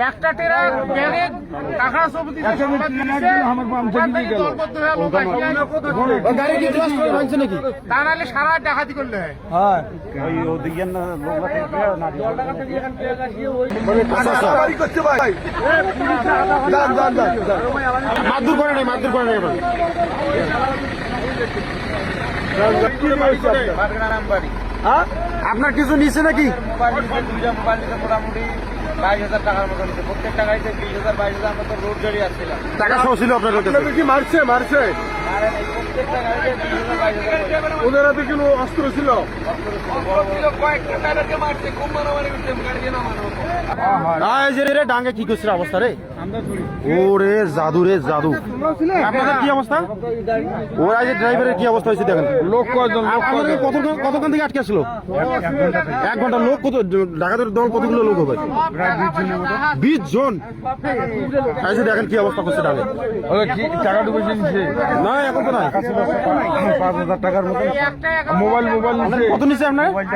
একটা টেরা ব্যাগে টাকা সব দিচ্ছে তা নাহলে সারা ডাকাতি করলে হয়। মারধর করে নাই, মারধর করে নাই এবার। আপনার কিছু নিচ্ছে নাকি? মোটামুটি 22,000 টাকার মতো নিচ্ছে। প্রত্যেকটা গাড়িতে 20,000 22,000 মতো রোড গাড়ি আসছিল। টাকা সহ ছিল আপনার কাছে? কি মারছে? প্রত্যেকটা গাড়িতে 20,000 22,000 ওদের হাতে কোনো অস্ত্র ছিল? ডাঙ্গে কি করছিল অবস্থা রে? ওরে জাদু রে জাদু। আপনাদের কি অবস্থা? ওরা যে ড্রাইভারের কি অবস্থা হয়েছে দেখেন। লোক কতজন? কতক্ষণ থেকে আটকে আসলো? 1 ঘন্টা। লোক কত? ডাকাতের দল কতগুলো লোক হবে? 20 জন। দেখেন কি অবস্থা করছে ডাঙ্গে। টাকা ঢুকেছে না এখন তো নাই। 5,000 টাকার মতো মোবাইল কত নিচ্ছে আপনার?